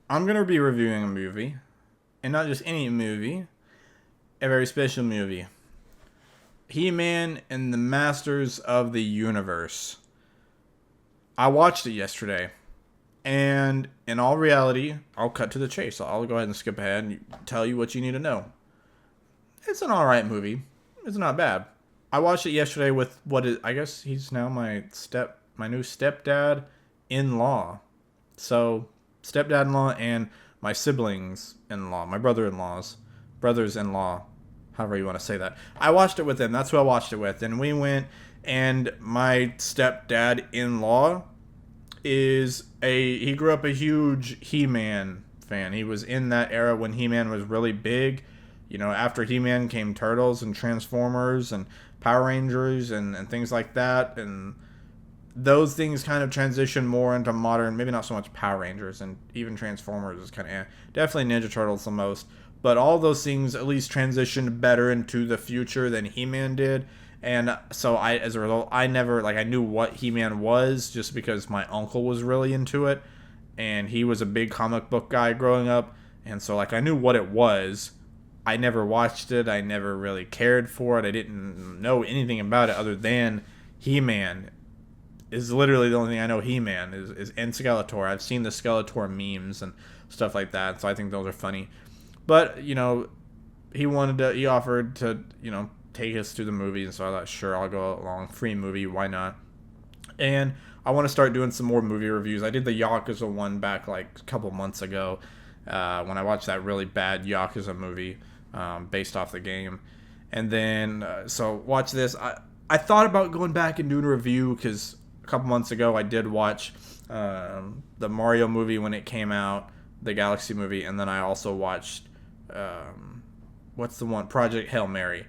I'm going to be reviewing a movie, and not just any movie, a very special movie. He-Man and the Masters of the Universe. I watched it yesterday, and in all reality, I'll cut to the chase. I'll go ahead and skip ahead and tell you what you need to know. It's an alright movie. It's not bad. I watched it yesterday with I guess he's now my new stepdad in law. So, stepdad in law and my siblings in law, my brothers in law, however you want to say that. I watched it with them. That's who I watched it with. And we went, and my stepdad in law he grew up a huge He-Man fan. He was in that era when He-Man was really big. After He-Man came Turtles and Transformers and Power Rangers and things like that. And those things kind of transition more into modern, maybe not so much Power Rangers, and even Transformers is kind of definitely Ninja Turtles the most. But all those things at least transitioned better into the future than He-Man did. And so as a result, I never, I knew what He-Man was just because my uncle was really into it. And he was a big comic book guy growing up. And so, I knew what it was. I never watched it. I never really cared for it. I didn't know anything about it other than He-Man is literally the only thing I know. He-Man is and Skeletor. I've seen the Skeletor memes and stuff like that, so I think those are funny. But he offered to take us to the movies, and so I thought, sure, I'll go along. Free movie, why not? And I want to start doing some more movie reviews. I did the Yakuza one back a couple months ago when I watched that really bad Yakuza movie based off the game. And then so watch this. I thought about going back and doing a review because a couple months ago I did watch the Mario movie when it came out, the Galaxy movie, and then I also watched what's the one, Project Hail Mary.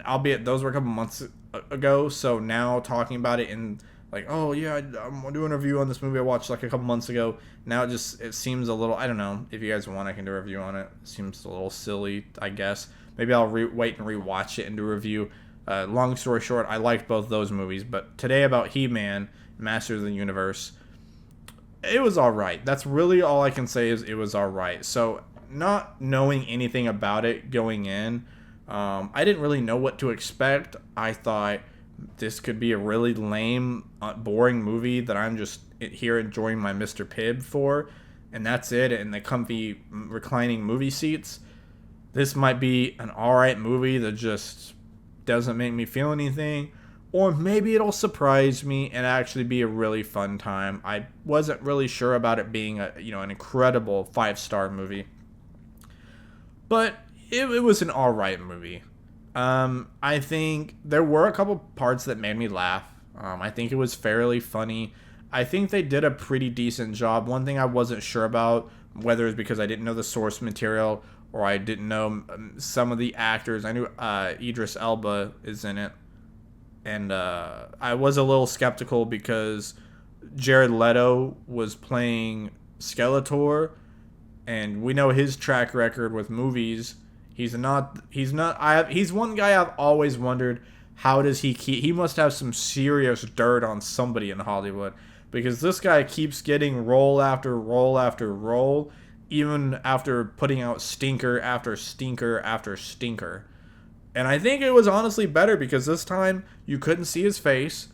Albeit those were a couple months ago, so now talking about it and oh yeah, I'm doing a review on this movie I watched a couple months ago. Now it seems a little, I don't know, if you guys want I can do a review on it. It seems a little silly, I guess. Maybe I'll wait and rewatch it and do a review. Long story short, I liked both those movies, but today about He-Man, Masters of the Universe, it was alright. That's really all I can say is it was alright. So, not knowing anything about it going in, I didn't really know what to expect. I thought this could be a really lame, boring movie that I'm just here enjoying my Mr. Pibb for, and that's it, and the comfy reclining movie seats. This might be an alright movie that just doesn't make me feel anything, or maybe it'll surprise me and actually be a really fun time. I wasn't really sure about it being an incredible 5-star movie, but it was an alright movie. I think there were a couple parts that made me laugh. I think it was fairly funny. I think they did a pretty decent job. One thing I wasn't sure about, whether it's because I didn't know the source material or I didn't know some of the actors. I knew Idris Elba is in it. And I was a little skeptical because Jared Leto was playing Skeletor, and we know his track record with movies. He's one guy I've always wondered, how does he must have some serious dirt on somebody in Hollywood, because this guy keeps getting role after role after role, even after putting out stinker after stinker after stinker. And I think it was honestly better because this time you couldn't see his face,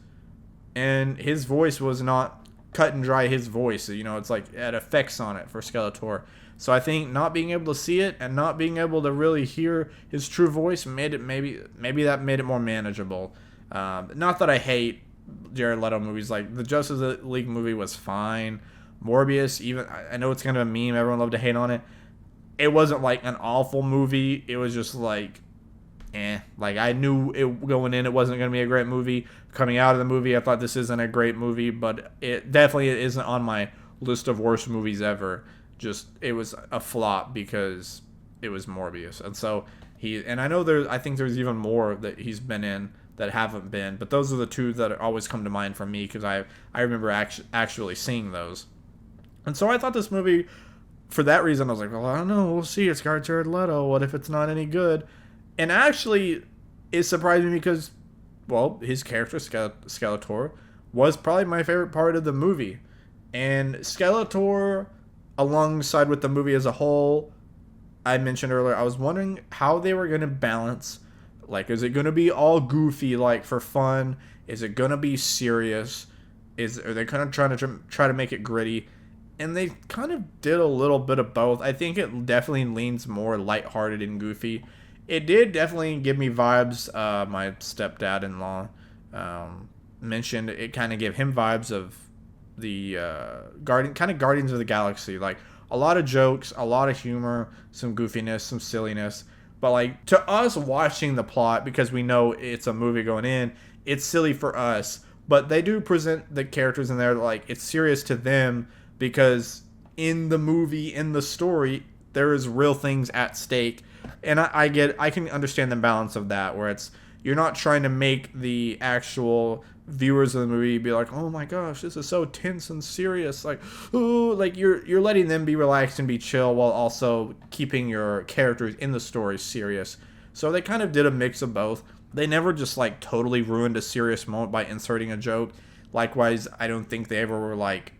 and his voice was not cut and dry. His voice, it's it had effects on it for Skeletor. So I think not being able to see it and not being able to really hear his true voice made it maybe that made it more manageable. Not that I hate Jared Leto movies. The Justice League movie was fine. Morbius, even I know it's kind of a meme. Everyone loved to hate on it. It wasn't an awful movie. It was just I knew it going in, it wasn't going to be a great movie. Coming out of the movie, I thought this isn't a great movie, but it definitely isn't on my list of worst movies ever. Just, it was a flop because it was Morbius. And so I think there's even more that he's been in that haven't been, but those are the two that always come to mind for me because I remember actually seeing those. And so I thought this movie, for that reason, I was well, I don't know, we'll see. It's got Jared Leto. What if it's not any good? And actually, it surprised me because, his character, Skeletor, was probably my favorite part of the movie. And Skeletor, alongside with the movie as a whole, I mentioned earlier, I was wondering how they were going to balance. Like, is it going to be all goofy, like for fun? Is it going to be serious? Are they kind of try to make it gritty? And they kind of did a little bit of both. I think it definitely leans more lighthearted and goofy. It did definitely give me vibes. My stepdad-in-law mentioned it kind of gave him vibes of the Guardians of the Galaxy. Like a lot of jokes, a lot of humor, some goofiness, some silliness. But like to us watching the plot, because we know it's a movie going in, it's silly for us. But they do present the characters in there like it's serious to them because in the movie, in the story, there is real things at stake. And I can understand the balance of that, where it's you're not trying to make the actual viewers of the movie be like, oh my gosh, this is so tense and serious. Like, ooh, like you're letting them be relaxed and be chill while also keeping your characters in the story serious. So they kind of did a mix of both. They never just like totally ruined a serious moment by inserting a joke. Likewise, I don't think they ever were like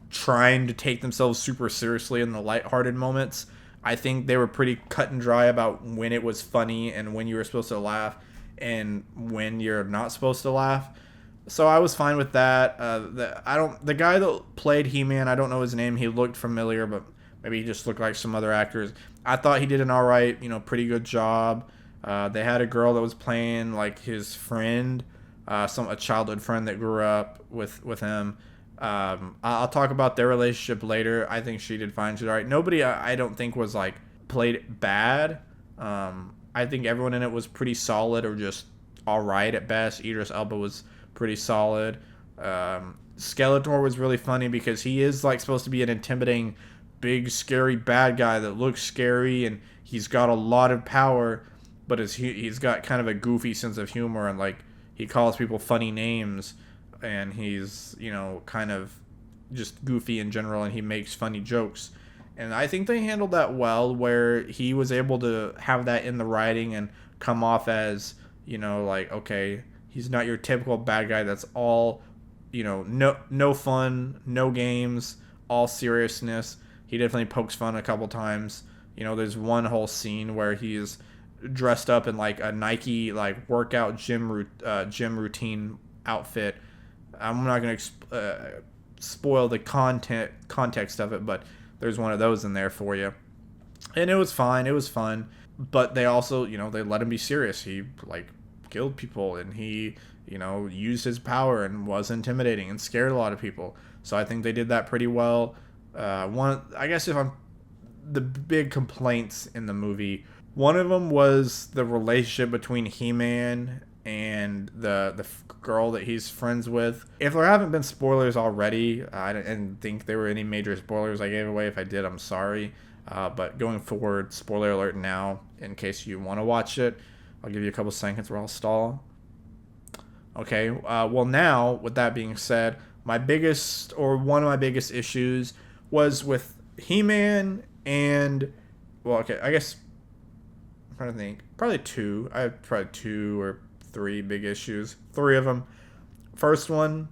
trying to take themselves super seriously in the lighthearted moments. I think they were pretty cut and dry about when it was funny and when you were supposed to laugh and when you're not supposed to laugh. So I was fine with that. The guy that played He-Man, I don't know his name. He looked familiar, but maybe he just looked like some other actors. I thought he did an all right, pretty good job. They had a girl that was playing like his friend, a childhood friend that grew up with him. I'll talk about their relationship later. I think she did fine. She's all right. Nobody, I don't think, was like played bad. I think everyone in it was pretty solid or just all right at best. Idris Elba was pretty solid. Skeletor was really funny because he is like supposed to be an intimidating, big, scary bad guy that looks scary and he's got a lot of power, but he's got kind of a goofy sense of humor and like he calls people funny names. And he's, kind of just goofy in general, and he makes funny jokes. And I think they handled that well, where he was able to have that in the writing and come off as, like, okay, he's not your typical bad guy that's all, no fun, no games, all seriousness. He definitely pokes fun a couple times. There's one whole scene where he's dressed up in, like, a Nike, like, workout gym routine outfit. I'm not going to spoil the context of it, but there's one of those in there for you. And it was fine. It was fun. But they also, they let him be serious. He, like, killed people, and he, used his power and was intimidating and scared a lot of people. So I think they did that pretty well. I guess the big complaints in the movie, one of them was the relationship between He-Man and the girl that he's friends with. If there haven't been spoilers already, I didn't think there were any major spoilers I gave away. If I did, I'm sorry. But going forward, spoiler alert now, in case you want to watch it. I'll give you a couple seconds where I'll stall. Okay, well now, with that being said, one of my biggest issues was with He-Man and, well, okay, I guess, I'm trying to think, probably two. I have probably 2 or 3 big issues. 3 of them. First one,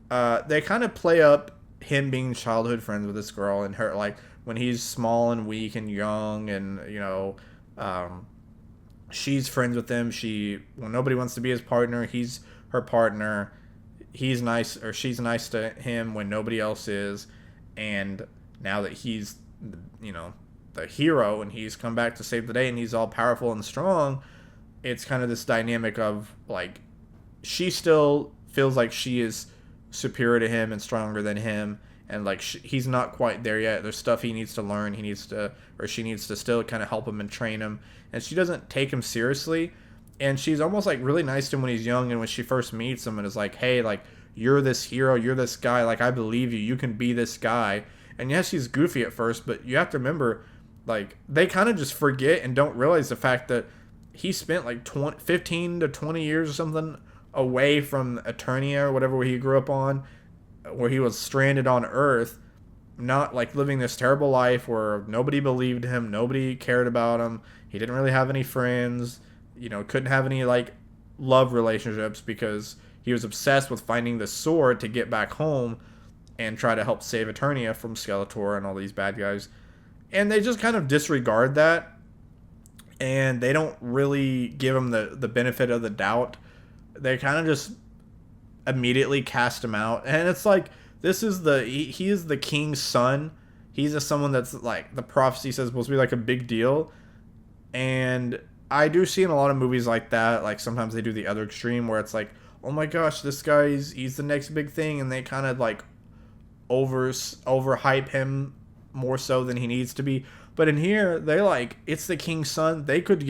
they kind of play up him being childhood friends with this girl and her, like, when he's small and weak and young and, she's friends with him. When nobody wants to be his partner, he's her partner. He's nice, or she's nice to him when nobody else is. And now that he's, the hero and he's come back to save the day and he's all powerful and strong, it's kind of this dynamic of, like, she still feels like she is superior to him and stronger than him, and, like, he's not quite there yet. There's stuff he needs to learn. She needs to still kind of help him and train him, and she doesn't take him seriously, and she's almost, like, really nice to him when he's young, and when she first meets him and is like, hey, like, you're this hero, you're this guy, like, I believe you can be this guy. And yes, he's goofy at first, but you have to remember, like, they kind of just forget and don't realize the fact that he spent like 15 to 20 years or something away from Eternia or whatever he grew up on, where he was stranded on Earth, not like living this terrible life where nobody believed him, nobody cared about him. He didn't really have any friends, couldn't have any like love relationships because he was obsessed with finding the sword to get back home. and try to help save Eternia from Skeletor and all these bad guys. And they just kind of disregard that, and they don't really give him the benefit of the doubt. They kind of just immediately cast him out. And it's like, this is he is the king's son. He's just someone that's like, the prophecy says supposed to be like a big deal. And I do see in a lot of movies like that, like sometimes they do the other extreme where it's like, oh my gosh, this guy's he's the next big thing, and they kind of like overhype him more so than he needs to be. But in here, they like, it's the king's son. They couldn't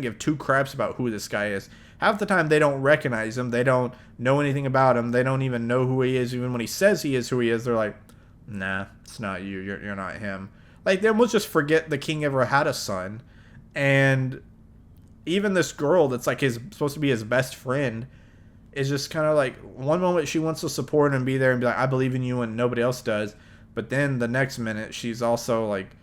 give two craps about who this guy is. Half the time they don't recognize him. They don't know anything about him. They don't even know who he is. Even when he says he is who he is, they're like, nah, it's not you. You're not him. Like, they almost just forget the king ever had a son. And even this girl that's like supposed to be his best friend is just kind of like, one moment she wants to support him and be there and be like, I believe in you, and nobody else does. But then the next minute she's also like,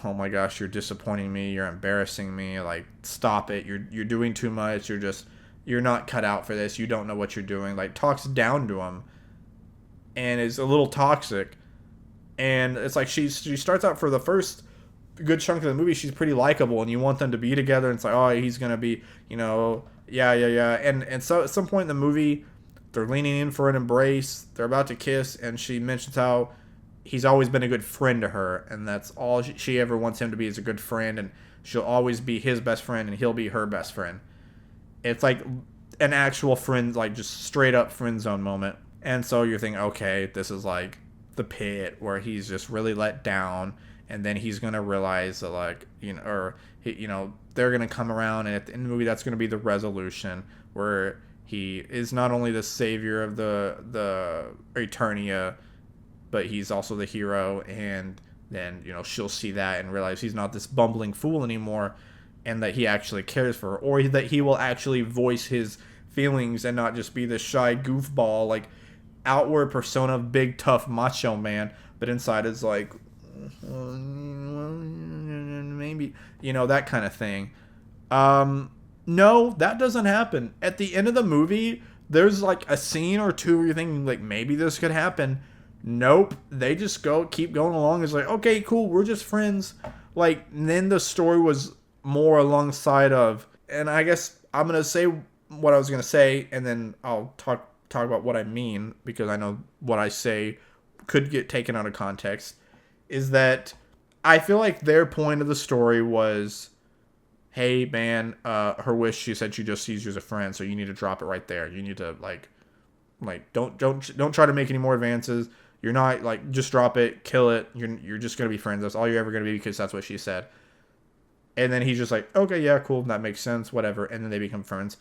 oh my gosh, you're disappointing me, you're embarrassing me, like, stop it, you're doing too much, you're not cut out for this, you don't know what you're doing. Like, talks down to him and is a little toxic. And it's like, she starts out, for the first good chunk of the movie, she's pretty likable, and you want them to be together, and it's like, oh, he's gonna be, yeah. And so at some point in the movie, they're leaning in for an embrace, they're about to kiss, and she mentions how he's always been a good friend to her, and that's all she ever wants him to be, is a good friend, and she'll always be his best friend, and he'll be her best friend. It's like an actual friend, like just straight up friend zone moment. And so you're thinking, okay, this is like the pit where he's just really let down, and then he's gonna realize that, like, they're gonna come around, and at the end of the movie, that's gonna be the resolution, where he is not only the savior of the Eternia, but he's also the hero. And then, she'll see that and realize he's not this bumbling fool anymore, and that he actually cares for her, or that he will actually voice his feelings and not just be this shy goofball, like, outward persona of big, tough, macho man, but inside is like, maybe, that kind of thing. No, that doesn't happen. At the end of the movie, there's like a scene or two where you're thinking, like, maybe this could happen. Nope. They just keep going along. It's like, okay, cool, we're just friends. Like, then the story was more alongside of, and I guess I'm going to say what I was going to say, and then I'll talk about what I mean, because I know what I say could get taken out of context, is that I feel like their point of the story was, hey, man, her wish, she said she just sees you as a friend, so you need to drop it right there. You need to, like don't try to make any more advances. You're not, like, just drop it, kill it. You're just going to be friends. That's all you're ever going to be, because that's what she said. And then he's just like, okay, yeah, cool, that makes sense, whatever. And then they become friends.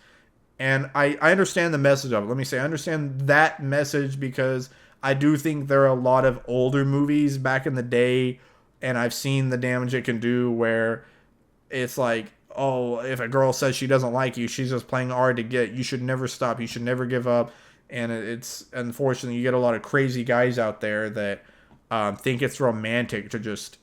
And I understand the message of it. Let me say, I understand that message, because I do think there are a lot of older movies back in the day, and I've seen the damage it can do, where it's like, oh, if a girl says she doesn't like you, she's just playing hard to get. You should never stop. You should never give up. And it's, unfortunately, you get a lot of crazy guys out there that think it's romantic to just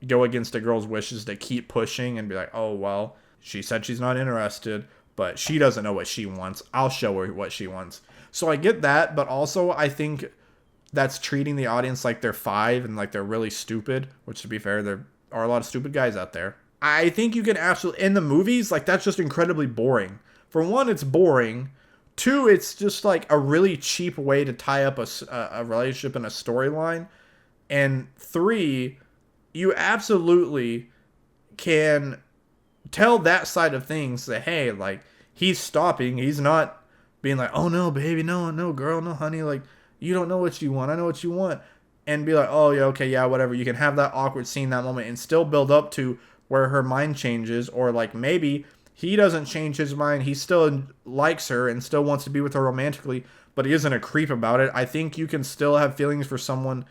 go against a girl's wishes, to keep pushing and be like, oh, well, she said she's not interested, but she doesn't know what she wants. I'll show her what she wants. So I get that, but also I think that's treating the audience like they're 5 and like they're really stupid, which, to be fair, there are a lot of stupid guys out there. I think you can absolutely, in the movies, like, that's just incredibly boring. For one, it's boring. 2, it's just like a really cheap way to tie up a relationship and a storyline. And 3, you absolutely can tell that side of things, that, hey, like, he's stopping. He's not being like, oh, no, baby, no, girl, no, honey, like, you don't know what you want. I know what you want. And be like, oh, yeah, okay, yeah, whatever. You can have that awkward scene, that moment, and still build up to where her mind changes, or, like, maybe he doesn't change his mind. He still likes her and still wants to be with her romantically, but he isn't a creep about it. I think you can still have feelings for someone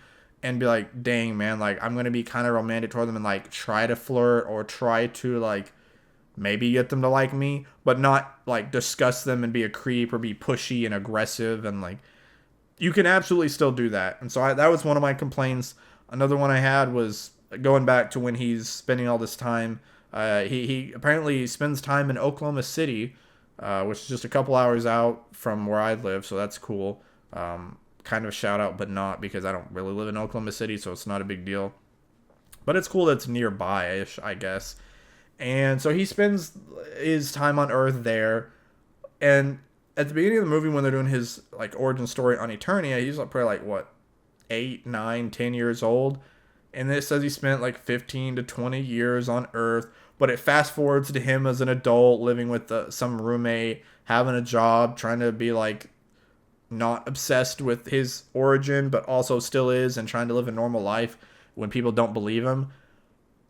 and be like, dang, man, like, I'm going to be kind of romantic toward them, and, like, try to flirt or try to, like, maybe get them to like me, but not, like, discuss them and be a creep or be pushy and aggressive. And, like, you can absolutely still do that. And so that was one of my complaints. Another one I had was going back to when he's spending all this time. He apparently spends time in Oklahoma City, which is just a couple hours out from where I live, so that's cool. Kind kind of a shout out, but not, because I don't really live in Oklahoma City, so it's not a big deal. But it's cool that it's nearby-ish, I guess. And so he spends his time on Earth there. And at the beginning of the movie, when they're doing his like origin story on Eternia, he's like probably like what, 8, 9, 10 years old. And it says he spent like 15 to 20 years on Earth. But it fast forwards to him as an adult, living with some roommate, having a job, trying to be like not obsessed with his origin, but also still is, and trying to live a normal life when people don't believe him.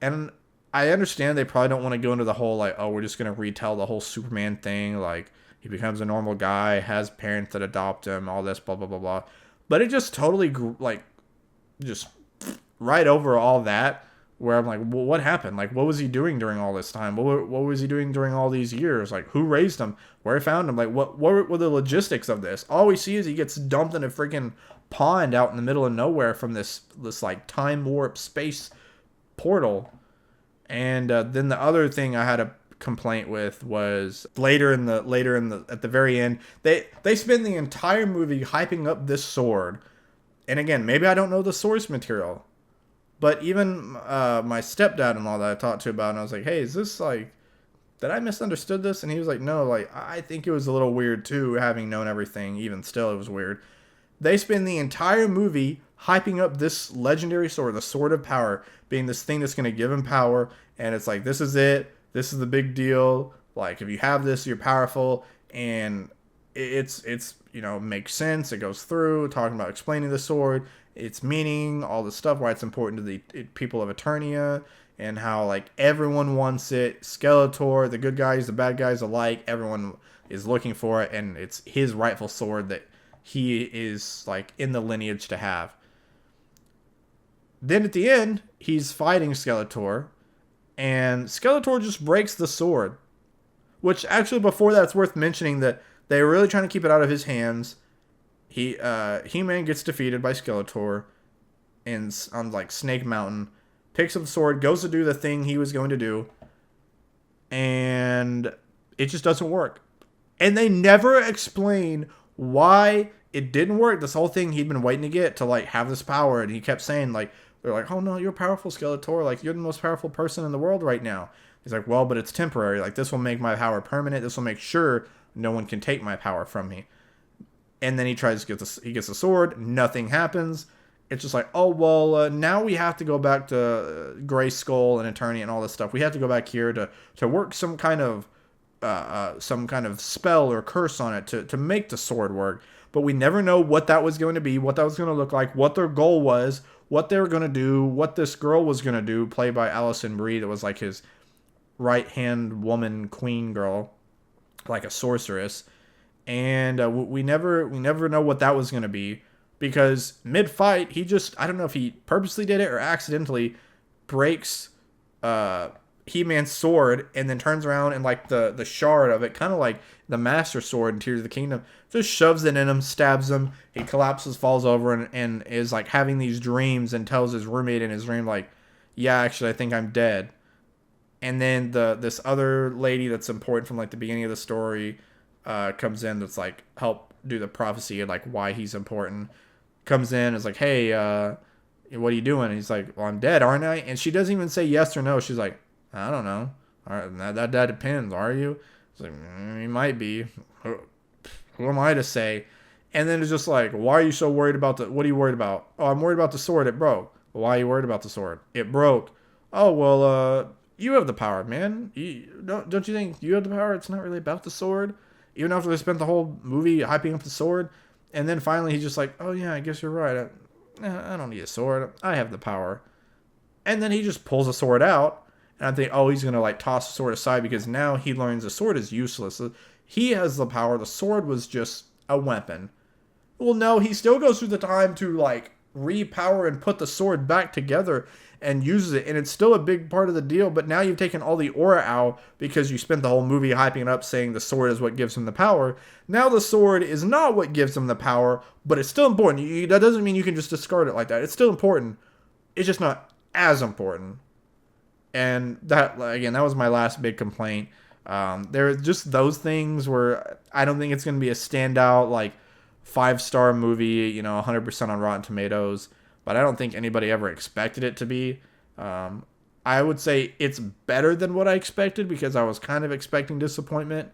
And I understand they probably don't want to go into the whole like, oh, we're just going to retell the whole Superman thing. Like, he becomes a normal guy, has parents that adopt him, all this, blah, blah, blah, blah. But it just totally, like, just right over all that, where I'm like, well, what happened? Like, what was he doing during all this time? What was he doing during all these years? Like, who raised him? Where found him? Like, what were the logistics of this? All we see is he gets dumped in a freaking pond out in the middle of nowhere from this like time warp space portal. And then the other thing I had a complaint with was later in the at the very end, they spend the entire movie hyping up this sword. And again, maybe I don't know the source material, but even my stepdad-in-law that I talked to about it, and I was like, hey, is this like, did I misunderstood this? And he was like, no, like, I think it was a little weird too, having known everything. Even still, it was weird. They spend the entire movie hyping up this legendary sword, the Sword of Power, being this thing that's going to give him power. And it's like, this is it. This is the big deal. Like, if you have this, you're powerful. And it's you know, makes sense. It goes through, talking about explaining the sword, its meaning, all the stuff, why it's important to the people of Eternia, and how, like, everyone wants it. Skeletor, the good guys, the bad guys alike, everyone is looking for it. And it's his rightful sword that he is, like, in the lineage to have. Then at the end, he's fighting Skeletor, and Skeletor just breaks the sword. Which, actually, before that, it's worth mentioning that they were really trying to keep it out of his hands. He-Man gets defeated by Skeletor on, like, Snake Mountain, picks up the sword, goes to do the thing he was going to do, and it just doesn't work. And they never explain why it didn't work. This whole thing he'd been waiting to get to, like, have this power, and he kept saying, like, they're like, oh no, you're powerful, Skeletor, like, you're the most powerful person in the world right now. He's like, well, but it's temporary, like, this will make my power permanent, this will make sure no one can take my power from me. And then he tries to gets the sword, nothing happens. It's just like, oh, well, now we have to go back to Grayskull and Eternia and all this stuff. We have to go back here to work some kind of spell or curse on it to make the sword work. But we never know what that was going to be, what that was going to look like, what their goal was, what they were going to do, what this girl was going to do, played by Alison Brie, that was like his right-hand woman queen girl, like a sorceress. And we never know what that was going to be, because mid-fight, he just, I don't know if he purposely did it or accidentally, breaks He-Man's sword and then turns around and, like, the shard of it, kind of like the Master Sword in Tears of the Kingdom, just shoves it in him, stabs him, he collapses, falls over, and is, like, having these dreams and tells his roommate in his dream, like, yeah, actually, I think I'm dead. And then this other lady that's important from, like, the beginning of the story comes in, that's, like, help do the prophecy and, like, why he's important. Comes in, is like, hey, what are you doing? And he's like, well, I'm dead, aren't I? And she doesn't even say yes or no. She's like, I don't know. That depends. Are you? It's like, you might be. Who am I to say? And then it's just like, why are you so worried about what are you worried about? Oh, I'm worried about the sword. It broke. Well, why are you worried about the sword? It broke. Oh, well, you have the power, man. Don't you think you have the power? It's not really about the sword. Even after they spent the whole movie hyping up the sword. And then finally he's just like, oh yeah, I guess you're right. I don't need a sword. I have the power. And then he just pulls a sword out. And I think, oh, he's going to, like, toss the sword aside, because now he learns the sword is useless. He has the power. The sword was just a weapon. Well, no, he still goes through the time to, like, repower and put the sword back together and uses it. And it's still a big part of the deal. But now you've taken all the aura out because you spent the whole movie hyping it up, saying the sword is what gives him the power. Now the sword is not what gives him the power, but it's still important. That doesn't mean you can just discard it like that. It's still important. It's just not as important. And that, again, that was my last big complaint. There are just those things where I don't think it's going to be a standout, like, 5-star movie, 100% on Rotten Tomatoes, but I don't think anybody ever expected it to be. I would say it's better than what I expected because I was kind of expecting disappointment,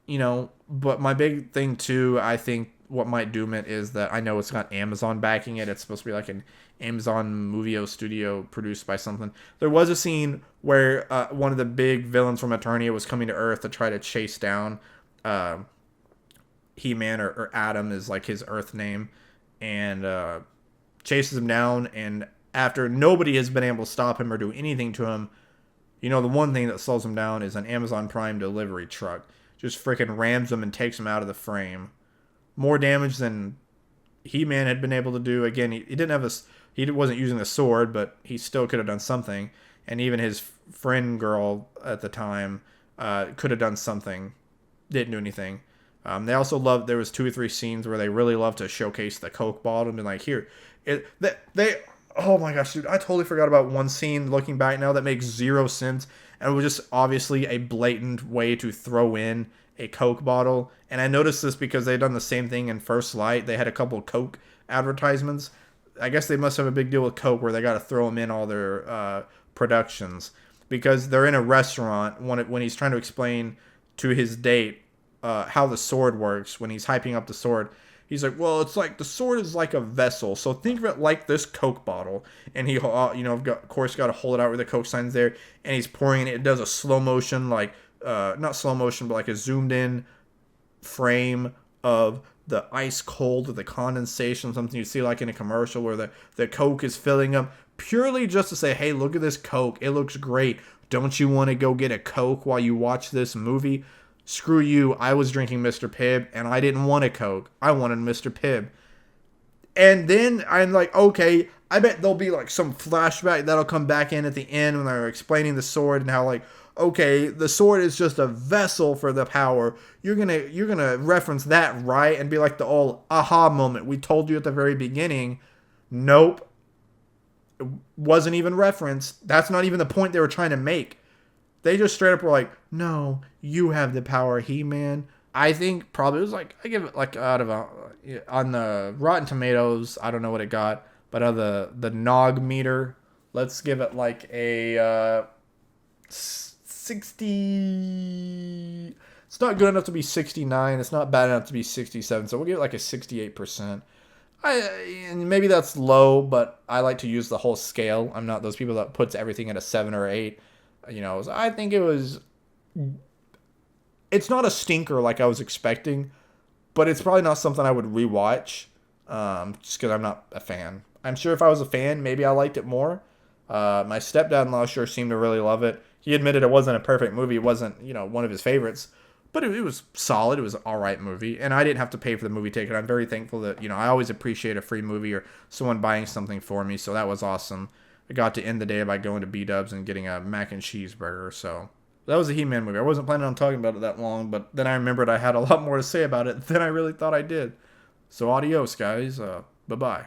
but my big thing too, I think what might doom it is that I know it's got Amazon backing it. It's supposed to be like an Amazon Movio studio produced by something. There was a scene where one of the big villains from Eternia was coming to Earth to try to chase down He-Man, or Adam is like his Earth name, and chases him down. And after nobody has been able to stop him or do anything to him, the one thing that slows him down is an Amazon Prime delivery truck. Just freaking rams him and takes him out of the frame. More damage than He-Man had been able to do. Again, he didn't have he wasn't using the sword, but he still could have done something. And even his friend girl at the time could have done something. Didn't do anything. They also loved, there was 2 or 3 scenes where they really loved to showcase the Coke bottle and be like, here, oh my gosh, dude, I totally forgot about one scene looking back now that makes zero sense. And it was just obviously a blatant way to throw in a Coke bottle. And I noticed this because they'd done the same thing in First Light. They had a couple Coke advertisements. I guess they must have a big deal with Coke where they got to throw them in all their productions. Because they're in a restaurant when he's trying to explain to his date how the sword works, when he's hyping up the sword. He's like, well, it's like the sword is like a vessel, so think of it like this Coke bottle. And he, of course, got to hold it out where the Coke sign's there, and he's pouring it. It does a slow motion, like not slow motion, but like a zoomed in frame of the ice cold or the condensation, something you see like in a commercial where the Coke is filling up, purely just to say, hey, look at this Coke. It looks great. Don't you want to go get a Coke while you watch this movie? Screw you, I was drinking Mr. Pibb, and I didn't want a Coke. I wanted Mr. Pibb. And then I'm like, okay, I bet there'll be like some flashback that'll come back in at the end when they're explaining the sword and how like, okay, the sword is just a vessel for the power. You're gonna reference that, right? And be like the old aha moment we told you at the very beginning. Nope. It wasn't even referenced. That's not even the point they were trying to make. They just straight up were like, no, you have the power, He-Man. I think probably it was like, I give it like out of on the Rotten Tomatoes, I don't know what it got, but on the Nog meter, let's give it like a 60. It's not good enough to be 69. It's not bad enough to be 67. So we'll give it like a 68%. And maybe that's low, but I like to use the whole scale. I'm not those people that puts everything at a 7 or 8. So I think it's not a stinker like I was expecting, but it's probably not something I would rewatch, just because I'm not a fan. I'm sure if I was a fan, maybe I liked it more. My stepdad-in-law sure seemed to really love it. He admitted it wasn't a perfect movie. It wasn't, one of his favorites, but it was solid. It was an all right movie, and I didn't have to pay for the movie ticket. I'm very thankful that, I always appreciate a free movie or someone buying something for me, so that was awesome. I got to end the day by going to B-Dubs and getting a mac and cheeseburger. So that was a He-Man movie. I wasn't planning on talking about it that long, but then I remembered I had a lot more to say about it than I really thought I did. So adios, guys. Bye-bye.